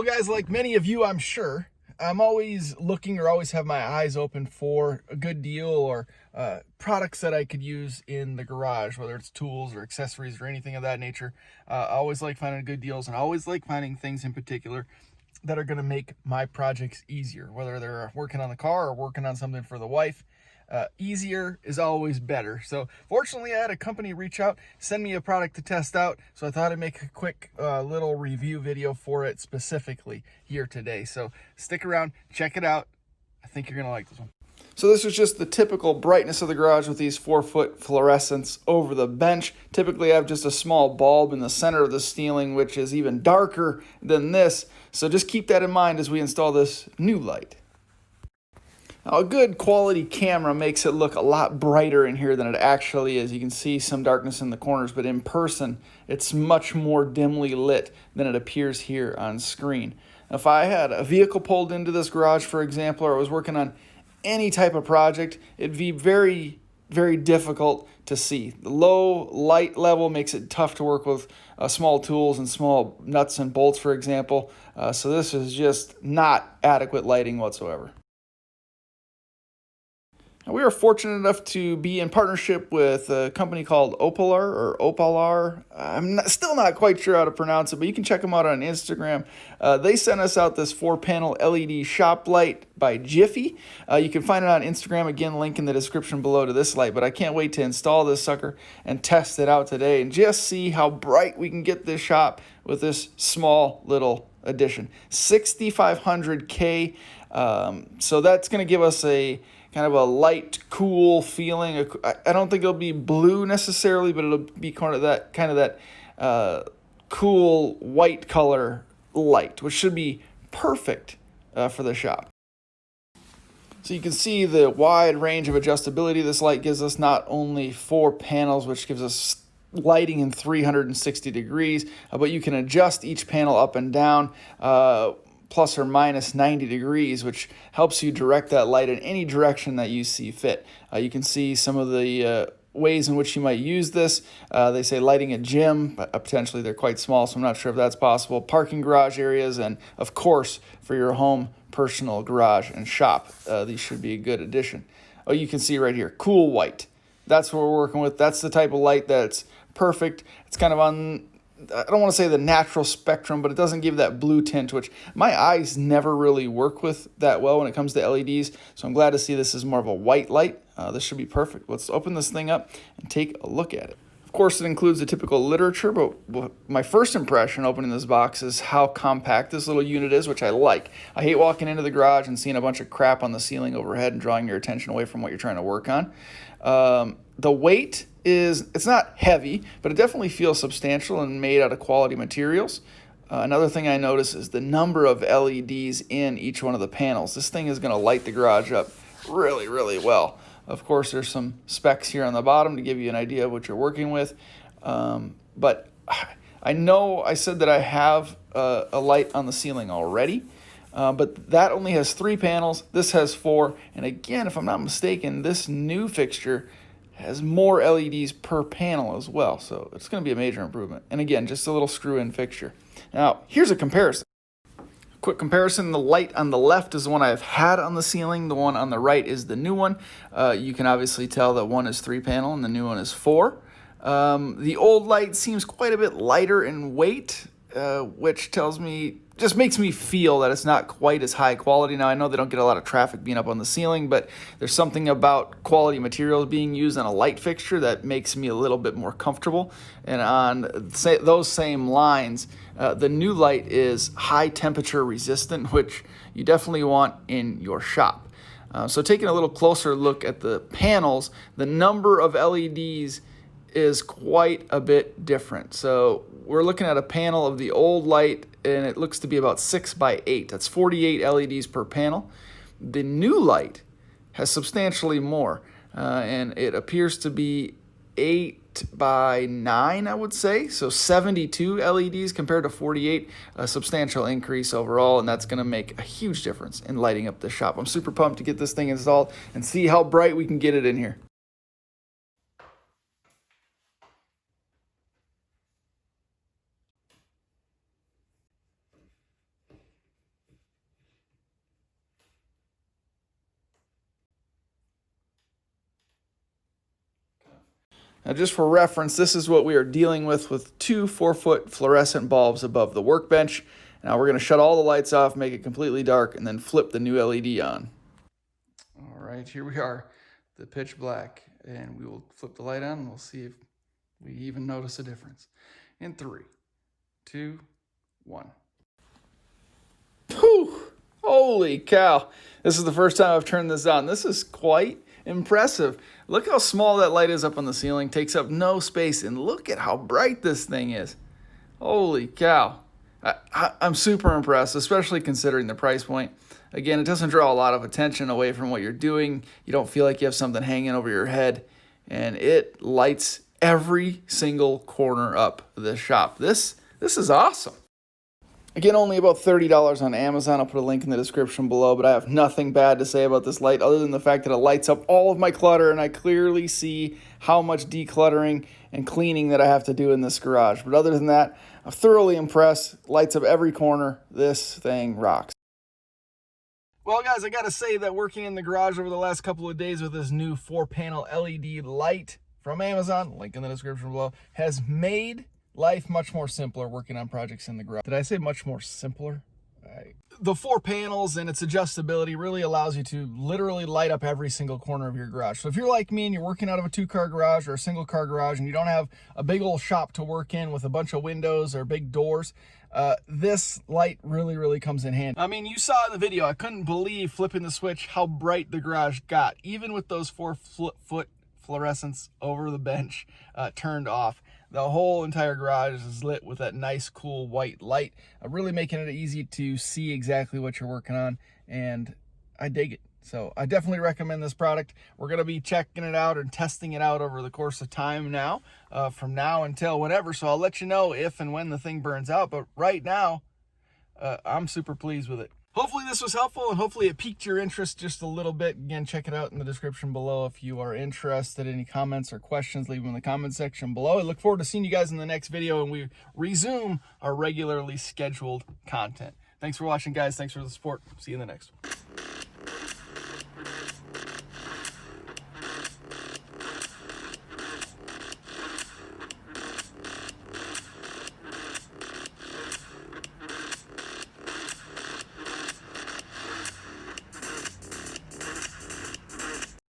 guys, like many of you, I'm sure, I'm always looking or always have my eyes open for a good deal or products that I could use in the garage, whether it's tools or accessories or anything of that nature. I always like finding good deals, and I always like finding things in particular that are going to make my projects easier, whether they're working on the car or working on something for the wife. Easier is always better. So fortunately, I had a company reach out, send me a product to test out. So I thought I'd make a quick little review video for it specifically here today. So stick around, check it out. I think you're going to like this one. So this is just the typical brightness of the garage with these 4-foot fluorescents over the bench. Typically I have just a small bulb in the center of the ceiling, which is even darker than this. So just keep that in mind as we install this new light. Now, a good quality camera makes it look a lot brighter in here than it actually is. You can see some darkness in the corners, but in person, it's much more dimly lit than it appears here on screen. Now, if I had a vehicle pulled into this garage, for example, or I was working on any type of project, it'd be very, very difficult to see. The low light level makes it tough to work with small tools and small nuts and bolts, for example. So this is just not adequate lighting whatsoever. We are fortunate enough to be in partnership with a company called Opalar. I'm still not quite sure how to pronounce it, but you can check them out on Instagram. They sent us out this 4-panel LED shop light by Jiffy. You can find it on Instagram. Again, link in the description below to this light, but I can't wait to install this sucker and test it out today and just see how bright we can get this shop with this small little addition. 6500K, so that's going to give us a kind of a light, cool feeling. I don't think it'll be blue necessarily, but it'll be kind of that cool white color light, which should be perfect for the shop. So you can see the wide range of adjustability this light gives us, not only 4 panels, which gives us lighting in 360 degrees, but you can adjust each panel up and down, plus or minus 90 degrees, which helps you direct that light in any direction that you see fit. You can see some of the ways in which you might use this. They say lighting a gym, but potentially they're quite small, so I'm not sure if that's possible. Parking garage areas, and of course, for your home, personal garage and shop. These should be a good addition. Oh, you can see right here, cool white. That's what we're working with. That's the type of light that's perfect. It's kind of on, I don't want to say the natural spectrum, but it doesn't give that blue tint, which my eyes never really work with that well when it comes to LEDs. So I'm glad to see this is more of a white light. This should be perfect. Let's open this thing up and take a look at it. Of course, it includes the typical literature, but my first impression opening this box is how compact this little unit is, which I like. I hate walking into the garage and seeing a bunch of crap on the ceiling overhead and drawing your attention away from what you're trying to work on. The weight it's not heavy, but it definitely feels substantial and made out of quality materials. Another thing I notice is the number of LEDs in each one of the panels. This thing is going to light the garage up really, really well. Of course, there's some specs here on the bottom to give you an idea of what you're working with. But I know I said that I have a light on the ceiling already, but that only has 3 panels. This has 4. And again, if I'm not mistaken, this new fixture has more LEDs per panel as well. So it's going to be a major improvement. And again, just a little screw-in fixture. Now, here's a comparison. Quick comparison, the light on the left is the one I've had on the ceiling. The one on the right is the new one. You can obviously tell that one is 3-panel and the new one is 4. The old light seems quite a bit lighter in weight, which just makes me feel that it's not quite as high quality. Now, I know they don't get a lot of traffic being up on the ceiling, but there's something about quality materials being used on a light fixture that makes me a little bit more comfortable. And on those same lines, the new light is high temperature resistant, which you definitely want in your shop. So taking a little closer look at the panels, the number of LEDs is quite a bit different. So we're looking at a panel of the old light, and it looks to be about 6 by 8. That's 48 LEDs per panel. The new light has substantially more, and it appears to be 8 by 9, I would say. So 72 LEDs compared to 48, a substantial increase overall, and that's going to make a huge difference in lighting up the shop. I'm super pumped to get this thing installed and see how bright we can get it in here. Now, just for reference, this is what we are dealing with 2 4-foot fluorescent bulbs above the workbench. Now we're going to shut all the lights off, make it completely dark, and then flip the new LED on. All right, here we are, the pitch black, and we will flip the light on and we'll see if we even notice a difference. In 3, 2, 1. Whew! Holy cow. This is the first time I've turned this on. This is quite impressive. Look how small that light is up on the ceiling. Takes up no space. And look at how bright this thing is. Holy cow. I'm super impressed, especially considering the price point. Again, it doesn't draw a lot of attention away from what you're doing. You don't feel like you have something hanging over your head. And it lights every single corner up of this shop. This is awesome. Again, only about $30 on Amazon. I'll put a link in the description below, but I have nothing bad to say about this light other than the fact that it lights up all of my clutter, and I clearly see how much decluttering and cleaning that I have to do in this garage. But other than that, I'm thoroughly impressed. Lights up every corner. This thing rocks. Well, guys, I got to say that working in the garage over the last couple of days with this new 4-panel LED light from Amazon, link in the description below, has made life much more simpler working on projects in the garage. Did I say much more simpler? The 4 panels and its adjustability really allows you to literally light up every single corner of your garage. So if you're like me and you're working out of a 2-car garage or a 1-car garage and you don't have a big old shop to work in with a bunch of windows or big doors, this light really comes in handy. I mean, you saw in the video, I couldn't believe flipping the switch how bright the garage got, even with those 4-foot fluorescents over the bench turned off. The whole entire garage is lit with that nice, cool white light, really making it easy to see exactly what you're working on, and I dig it. So I definitely recommend this product. We're going to be checking it out and testing it out over the course of time now, from now until whenever, so I'll let you know if and when the thing burns out, but right now, I'm super pleased with it. Hopefully this was helpful, and hopefully it piqued your interest just a little bit. Again, check it out in the description below if you are interested. Any comments or questions, leave them in the comment section below. I look forward to seeing you guys in the next video when we resume our regularly scheduled content. Thanks for watching, guys. Thanks for the support. See you in the next one.